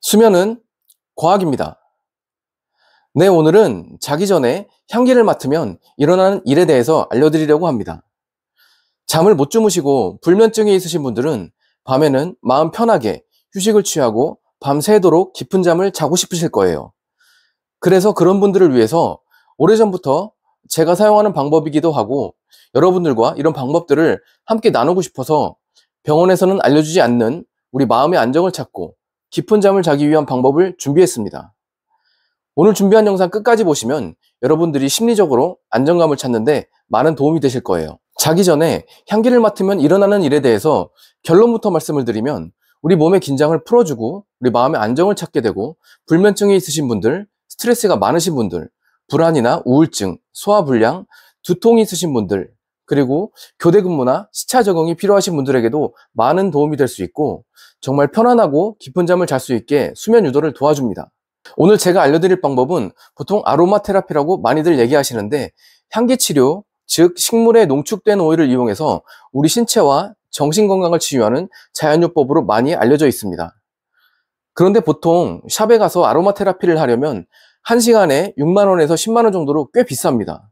수면은 과학입니다. 네, 오늘은 자기 전에 향기를 맡으면 일어나는 일에 대해서 알려드리려고 합니다. 잠을 못 주무시고 불면증이 있으신 분들은 밤에는 마음 편하게 휴식을 취하고 밤새도록 깊은 잠을 자고 싶으실 거예요. 그래서 그런 분들을 위해서 오래전부터 제가 사용하는 방법이기도 하고 여러분들과 이런 방법들을 함께 나누고 싶어서 병원에서는 알려주지 않는 우리 마음의 안정을 찾고 깊은 잠을 자기 위한 방법을 준비했습니다. 오늘 준비한 영상 끝까지 보시면 여러분들이 심리적으로 안정감을 찾는데 많은 도움이 되실 거예요. 자기 전에 향기를 맡으면 일어나는 일에 대해서 결론부터 말씀을 드리면 우리 몸의 긴장을 풀어주고 우리 마음의 안정을 찾게 되고 불면증이 있으신 분들, 스트레스가 많으신 분들, 불안이나 우울증, 소화불량, 두통이 있으신 분들, 그리고 교대 근무나 시차 적응이 필요하신 분들에게도 많은 도움이 될 수 있고 정말 편안하고 깊은 잠을 잘 수 있게 수면 유도를 도와줍니다. 오늘 제가 알려드릴 방법은 보통 아로마 테라피라고 많이들 얘기하시는데 향기 치료, 즉 식물의 농축된 오일을 이용해서 우리 신체와 정신 건강을 치유하는 자연요법으로 많이 알려져 있습니다. 그런데 보통 샵에 가서 아로마 테라피를 하려면 1시간에 6만 원에서 10만 원 정도로 꽤 비쌉니다.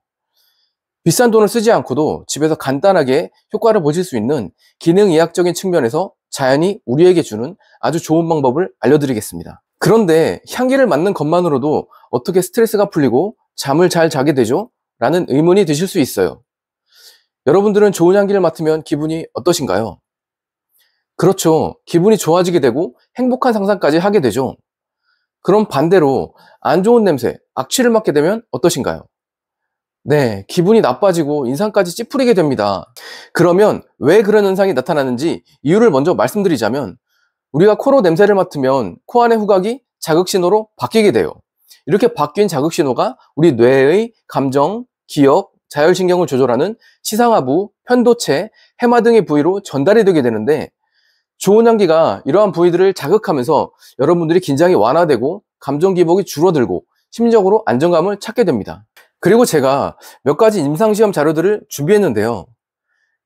비싼 돈을 쓰지 않고도 집에서 간단하게 효과를 보실 수 있는 기능의학적인 측면에서 자연이 우리에게 주는 아주 좋은 방법을 알려드리겠습니다. 그런데 향기를 맡는 것만으로도 어떻게 스트레스가 풀리고 잠을 잘 자게 되죠? 라는 의문이 드실 수 있어요. 여러분들은 좋은 향기를 맡으면 기분이 어떠신가요? 그렇죠. 기분이 좋아지게 되고 행복한 상상까지 하게 되죠. 그럼 반대로 안 좋은 냄새, 악취를 맡게 되면 어떠신가요? 네, 기분이 나빠지고 인상까지 찌푸리게 됩니다. 그러면 왜 그런 현상이 나타나는지 이유를 먼저 말씀드리자면 우리가 코로 냄새를 맡으면 코 안의 후각이 자극신호로 바뀌게 돼요. 이렇게 바뀐 자극신호가 우리 뇌의 감정, 기억, 자율신경을 조절하는 시상하부, 편도체, 해마 등의 부위로 전달이 되게 되는데 좋은 향기가 이러한 부위들을 자극하면서 여러분들이 긴장이 완화되고 감정 기복이 줄어들고 심리적으로 안정감을 찾게 됩니다. 그리고 제가 몇 가지 임상시험 자료들을 준비했는데요.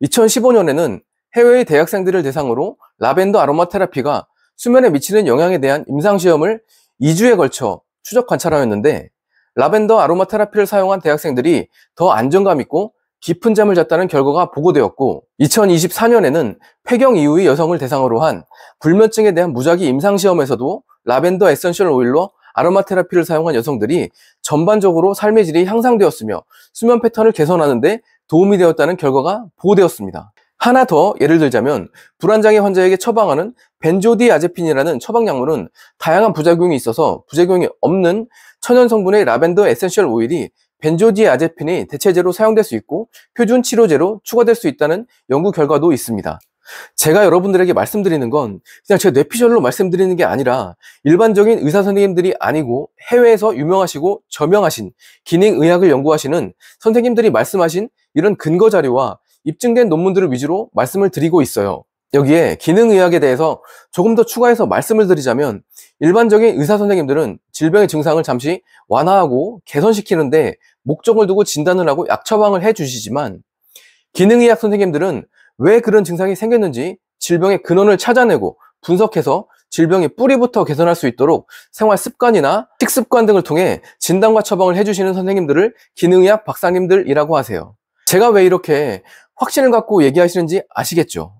2015년에는 해외의 대학생들을 대상으로 라벤더 아로마 테라피가 수면에 미치는 영향에 대한 임상시험을 2주에 걸쳐 추적 관찰하였는데 라벤더 아로마 테라피를 사용한 대학생들이 더 안정감 있고 깊은 잠을 잤다는 결과가 보고되었고 2024년에는 폐경 이후의 여성을 대상으로 한 불면증에 대한 무작위 임상시험에서도 라벤더 에센셜 오일로 아로마 테라피를 사용한 여성들이 전반적으로 삶의 질이 향상되었으며 수면 패턴을 개선하는 데 도움이 되었다는 결과가 보고되었습니다. 하나 더 예를 들자면 불안장애 환자에게 처방하는 벤조디아제핀이라는 처방약물은 다양한 부작용이 있어서 부작용이 없는 천연 성분의 라벤더 에센셜 오일이 벤조디아제핀이 대체제로 사용될 수 있고 표준 치료제로 추가될 수 있다는 연구 결과도 있습니다. 제가 여러분들에게 말씀드리는 건 그냥 제 뇌피셜로 말씀드리는 게 아니라 일반적인 의사 선생님들이 아니고 해외에서 유명하시고 저명하신 기능의학을 연구하시는 선생님들이 말씀하신 이런 근거 자료와 입증된 논문들을 위주로 말씀을 드리고 있어요. 여기에 기능의학에 대해서 조금 더 추가해서 말씀을 드리자면 일반적인 의사 선생님들은 질병의 증상을 잠시 완화하고 개선시키는데 목적을 두고 진단을 하고 약 처방을 해주시지만 기능의학 선생님들은 왜 그런 증상이 생겼는지 질병의 근원을 찾아내고 분석해서 질병의 뿌리부터 개선할 수 있도록 생활 습관이나 식습관 등을 통해 진단과 처방을 해주시는 선생님들을 기능의학 박사님들이라고 하세요. 제가 왜 이렇게 확신을 갖고 얘기하시는지 아시겠죠?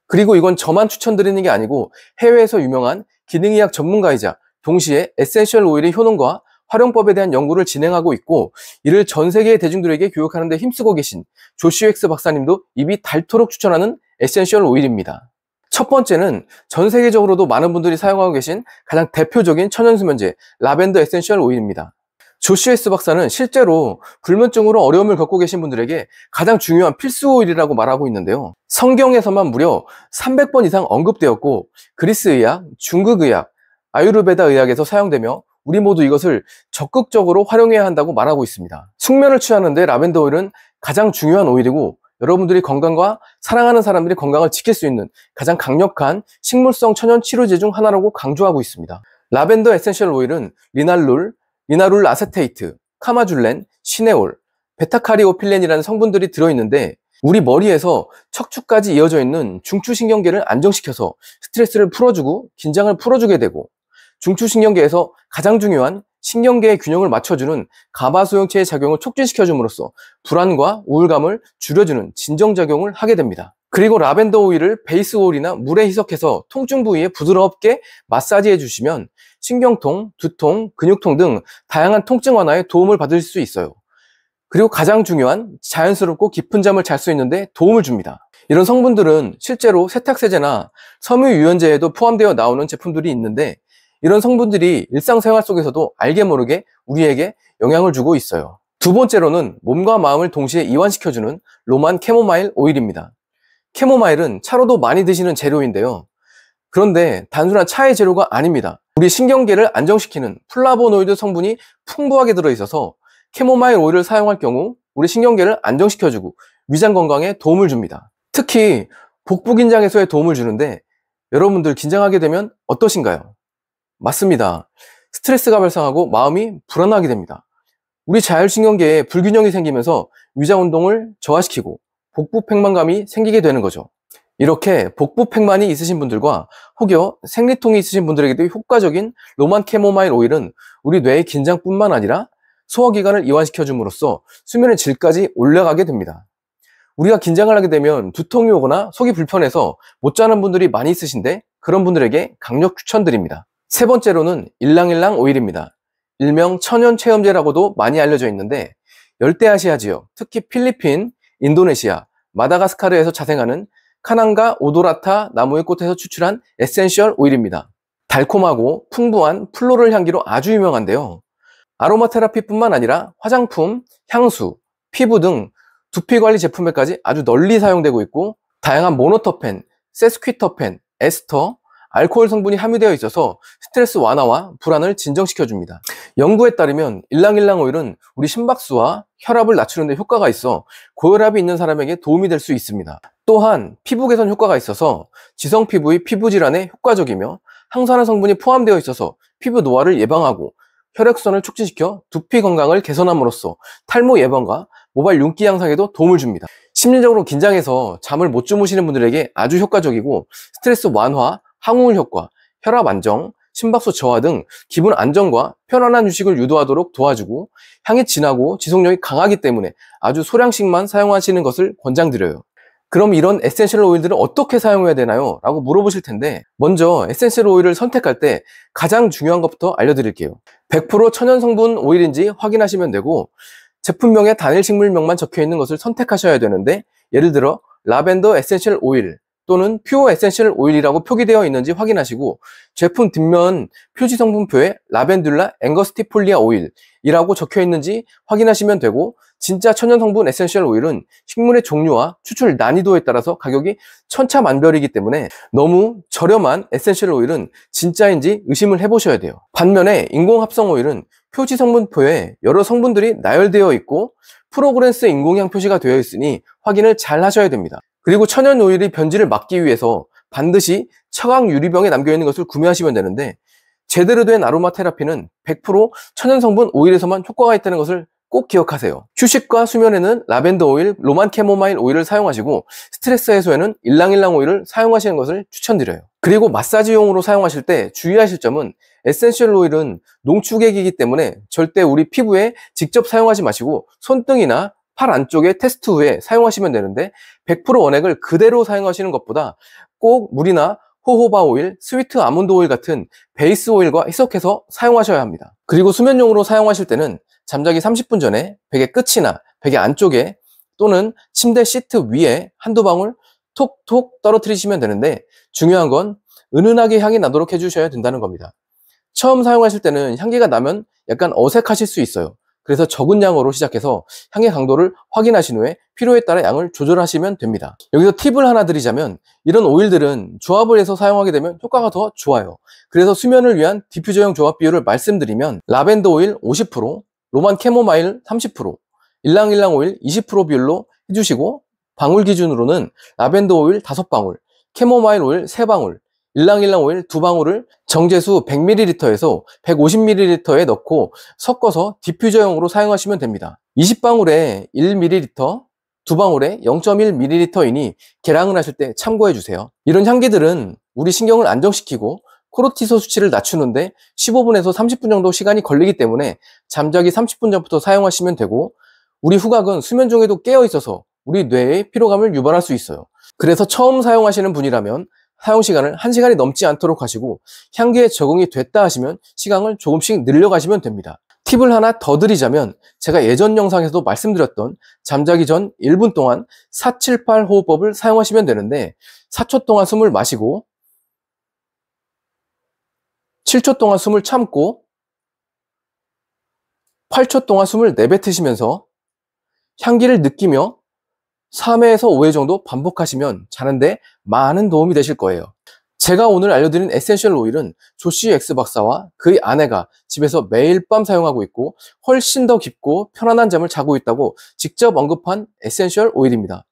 그리고 이건 저만 추천드리는 게 아니고 해외에서 유명한 기능의학 전문가이자 동시에 에센셜 오일의 효능과 활용법에 대한 연구를 진행하고 있고 이를 전 세계의 대중들에게 교육하는 데 힘쓰고 계신 조시 엑스 박사님도 입이 닳도록 추천하는 에센셜 오일입니다. 첫 번째는 전 세계적으로도 많은 분들이 사용하고 계신 가장 대표적인 천연수면제 라벤더 에센셜 오일입니다. 조시 엑스 박사는 실제로 불면증으로 어려움을 겪고 계신 분들에게 가장 중요한 필수 오일이라고 말하고 있는데요. 성경에서만 무려 300번 이상 언급되었고 그리스 의학, 중국 의학, 아유르베다 의학에서 사용되며 우리 모두 이것을 적극적으로 활용해야 한다고 말하고 있습니다. 숙면을 취하는데 라벤더 오일은 가장 중요한 오일이고 여러분들이 건강과 사랑하는 사람들이 건강을 지킬 수 있는 가장 강력한 식물성 천연 치료제 중 하나라고 강조하고 있습니다. 라벤더 에센셜 오일은 리날룰, 리나룰 아세테이트, 카마줄렌, 시네올, 베타카리오필렌이라는 성분들이 들어있는데 우리 머리에서 척추까지 이어져 있는 중추신경계를 안정시켜서 스트레스를 풀어주고 긴장을 풀어주게 되고 중추신경계에서 가장 중요한 신경계의 균형을 맞춰주는 가바 소형체의 작용을 촉진시켜줌으로써 불안과 우울감을 줄여주는 진정작용을 하게 됩니다. 그리고 라벤더 오일을 베이스 오일이나 물에 희석해서 통증 부위에 부드럽게 마사지해 주시면 신경통, 두통, 근육통 등 다양한 통증 완화에 도움을 받을 수 있어요. 그리고 가장 중요한 자연스럽고 깊은 잠을 잘 수 있는데 도움을 줍니다. 이런 성분들은 실제로 세탁세제나 섬유유연제에도 포함되어 나오는 제품들이 있는데 이런 성분들이 일상생활 속에서도 알게 모르게 우리에게 영향을 주고 있어요. 두 번째로는 몸과 마음을 동시에 이완시켜주는 로만 캐모마일 오일입니다. 캐모마일은 차로도 많이 드시는 재료인데요. 그런데 단순한 차의 재료가 아닙니다. 우리 신경계를 안정시키는 플라보노이드 성분이 풍부하게 들어있어서 캐모마일 오일을 사용할 경우 우리 신경계를 안정시켜주고 위장 건강에 도움을 줍니다. 특히 복부 긴장 해소에 도움을 주는데 여러분들 긴장하게 되면 어떠신가요? 맞습니다. 스트레스가 발생하고 마음이 불안하게 됩니다. 우리 자율신경계에 불균형이 생기면서 위장 운동을 저하시키고 복부 팽만감이 생기게 되는 거죠. 이렇게 복부 팽만이 있으신 분들과 혹여 생리통이 있으신 분들에게도 효과적인 로만 캐모마일 오일은 우리 뇌의 긴장뿐만 아니라 소화기관을 이완시켜 줌으로써 수면의 질까지 올라가게 됩니다. 우리가 긴장을 하게 되면 두통이 오거나 속이 불편해서 못 자는 분들이 많이 있으신데 그런 분들에게 강력 추천드립니다. 세 번째로는 일랑일랑 오일입니다. 일명 천연체험제라고도 많이 알려져 있는데 열대아시아 지역, 특히 필리핀, 인도네시아, 마다가스카르에서 자생하는 카낭가 오도라타 나무의 꽃에서 추출한 에센셜 오일입니다. 달콤하고 풍부한 플로럴 향기로 아주 유명한데요. 아로마 테라피뿐만 아니라 화장품, 향수, 피부 등 두피관리 제품에까지 아주 널리 사용되고 있고 다양한 모노터펜, 세스퀴터펜, 에스터, 알코올 성분이 함유되어 있어서 스트레스 완화와 불안을 진정시켜줍니다. 연구에 따르면 일랑일랑 오일은 우리 심박수와 혈압을 낮추는 데 효과가 있어 고혈압이 있는 사람에게 도움이 될 수 있습니다. 또한 피부 개선 효과가 있어서 지성 피부의 피부 질환에 효과적이며 항산화 성분이 포함되어 있어서 피부 노화를 예방하고 혈액순환을 촉진시켜 두피 건강을 개선함으로써 탈모 예방과 모발 윤기 향상에도 도움을 줍니다. 심리적으로 긴장해서 잠을 못 주무시는 분들에게 아주 효과적이고 스트레스 완화, 항우울 효과, 혈압 안정, 심박수 저하 등 기분 안정과 편안한 휴식을 유도하도록 도와주고 향이 진하고 지속력이 강하기 때문에 아주 소량씩만 사용하시는 것을 권장드려요. 그럼 이런 에센셜 오일들은 어떻게 사용해야 되나요? 라고 물어보실 텐데 먼저 에센셜 오일을 선택할 때 가장 중요한 것부터 알려드릴게요. 100% 천연 성분 오일인지 확인하시면 되고 제품명에 단일 식물명만 적혀있는 것을 선택하셔야 되는데 예를 들어 라벤더 에센셜 오일 또는 퓨어 에센셜 오일이라고 표기되어 있는지 확인하시고 제품 뒷면 표지 성분표에 라벤듈라 앵거스티폴리아 오일이라고 적혀 있는지 확인하시면 되고 진짜 천연 성분 에센셜 오일은 식물의 종류와 추출 난이도에 따라서 가격이 천차만별이기 때문에 너무 저렴한 에센셜 오일은 진짜인지 의심을 해보셔야 돼요. 반면에 인공합성 오일은 표지 성분표에 여러 성분들이 나열되어 있고 프로그레스 인공향 표시가 되어 있으니 확인을 잘 하셔야 됩니다. 그리고 천연 오일이 변질을 막기 위해서 반드시 처광 유리병에 남겨있는 것을 구매하시면 되는데 제대로 된 아로마 테라피는 100% 천연 성분 오일에서만 효과가 있다는 것을 꼭 기억하세요. 휴식과 수면에는 라벤더 오일, 로만 캐모마일 오일을 사용하시고 스트레스 해소에는 일랑일랑 오일을 사용하시는 것을 추천드려요. 그리고 마사지용으로 사용하실 때 주의하실 점은 에센셜 오일은 농축액이기 때문에 절대 우리 피부에 직접 사용하지 마시고 손등이나 팔 안쪽에 테스트 후에 사용하시면 되는데 100% 원액을 그대로 사용하시는 것보다 꼭 물이나 호호바 오일, 스위트 아몬드 오일 같은 베이스 오일과 희석해서 사용하셔야 합니다. 그리고 수면용으로 사용하실 때는 잠자기 30분 전에 베개 끝이나 베개 안쪽에 또는 침대 시트 위에 한두 방울 톡톡 떨어뜨리시면 되는데 중요한 건 은은하게 향이 나도록 해주셔야 된다는 겁니다. 처음 사용하실 때는 향기가 나면 약간 어색하실 수 있어요. 그래서 적은 양으로 시작해서 향의 강도를 확인하신 후에 필요에 따라 양을 조절하시면 됩니다. 여기서 팁을 하나 드리자면 이런 오일들은 조합을 해서 사용하게 되면 효과가 더 좋아요. 그래서 수면을 위한 디퓨저용 조합 비율을 말씀드리면 라벤더 오일 50%, 로만 캐모마일 30%, 일랑일랑 오일 20% 비율로 해주시고 방울 기준으로는 라벤더 오일 5방울, 캐모마일 오일 3방울, 일랑일랑 오일 2방울을 정제수 100ml에서 150ml에 넣고 섞어서 디퓨저용으로 사용하시면 됩니다. 20방울에 1ml, 2방울에 0.1ml이니 계량을 하실 때 참고해 주세요. 이런 향기들은 우리 신경을 안정시키고 코르티솔 수치를 낮추는데 15분에서 30분 정도 시간이 걸리기 때문에 잠자기 30분 전부터 사용하시면 되고, 우리 후각은 수면 중에도 깨어 있어서 우리 뇌에 피로감을 유발할 수 있어요. 그래서 처음 사용하시는 분이라면 사용 시간을 1시간이 넘지 않도록 하시고, 향기에 적응이 됐다 하시면 시간을 조금씩 늘려가시면 됩니다. 팁을 하나 더 드리자면, 제가 예전 영상에서도 말씀드렸던 잠자기 전 1분 동안 478 호흡법을 사용하시면 되는데, 4초 동안 숨을 마시고 7초 동안 숨을 참고 8초 동안 숨을 내뱉으시면서 향기를 느끼며 3회에서 5회 정도 반복하시면 자는데 많은 도움이 되실 거예요. 제가 오늘 알려드린 에센셜 오일은 조시 엑스 박사와 그의 아내가 집에서 매일 밤 사용하고 있고 훨씬 더 깊고 편안한 잠을 자고 있다고 직접 언급한 에센셜 오일입니다.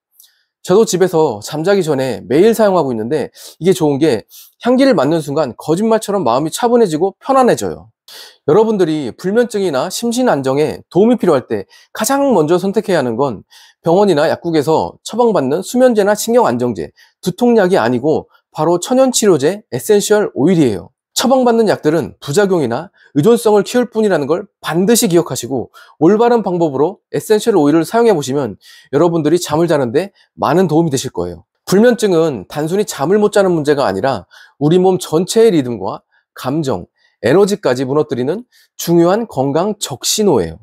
저도 집에서 잠자기 전에 매일 사용하고 있는데, 이게 좋은 게 향기를 맡는 순간 거짓말처럼 마음이 차분해지고 편안해져요. 여러분들이 불면증이나 심신 안정에 도움이 필요할 때 가장 먼저 선택해야 하는 건 병원이나 약국에서 처방받는 수면제나 신경안정제, 두통약이 아니고 바로 천연치료제 에센셜 오일이에요. 처방받는 약들은 부작용이나 의존성을 키울 뿐이라는 걸 반드시 기억하시고, 올바른 방법으로 에센셜 오일을 사용해 보시면 여러분들이 잠을 자는데 많은 도움이 되실 거예요. 불면증은 단순히 잠을 못 자는 문제가 아니라 우리 몸 전체의 리듬과 감정, 에너지까지 무너뜨리는 중요한 건강 적신호예요.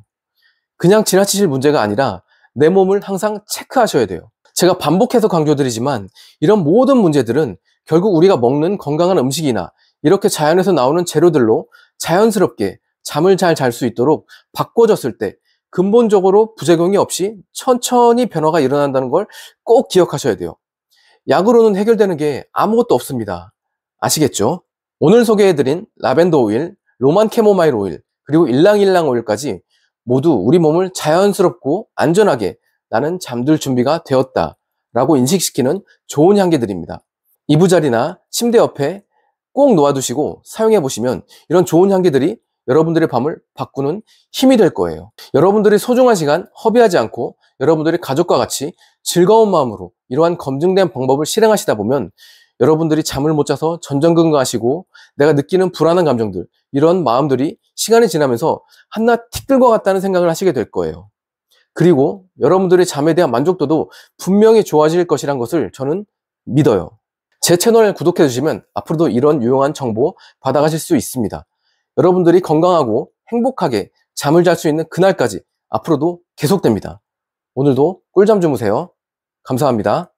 그냥 지나치실 문제가 아니라 내 몸을 항상 체크하셔야 돼요. 제가 반복해서 강조드리지만, 이런 모든 문제들은 결국 우리가 먹는 건강한 음식이나 이렇게 자연에서 나오는 재료들로 자연스럽게 잠을 잘 잘 수 있도록 바꿔줬을 때 근본적으로 부작용이 없이 천천히 변화가 일어난다는 걸 꼭 기억하셔야 돼요. 약으로는 해결되는 게 아무것도 없습니다. 아시겠죠? 오늘 소개해드린 라벤더 오일, 로만 캐모마일 오일, 그리고 일랑일랑 오일까지 모두 우리 몸을 자연스럽고 안전하게 나는 잠들 준비가 되었다 라고 인식시키는 좋은 향기들입니다. 이부자리나 침대 옆에 꼭 놓아두시고 사용해보시면 이런 좋은 향기들이 여러분들의 밤을 바꾸는 힘이 될 거예요. 여러분들이 소중한 시간 허비하지 않고 여러분들이 가족과 같이 즐거운 마음으로 이러한 검증된 방법을 실행하시다 보면 여러분들이 잠을 못 자서 전전긍긍하시고 내가 느끼는 불안한 감정들, 이런 마음들이 시간이 지나면서 한낱 티끌과 같다는 생각을 하시게 될 거예요. 그리고 여러분들의 잠에 대한 만족도도 분명히 좋아질 것이란 것을 저는 믿어요. 제 채널을 구독해 주시면 앞으로도 이런 유용한 정보 받아가실 수 있습니다. 여러분들이 건강하고 행복하게 잠을 잘 수 있는 그날까지 앞으로도 계속됩니다. 오늘도 꿀잠 주무세요. 감사합니다.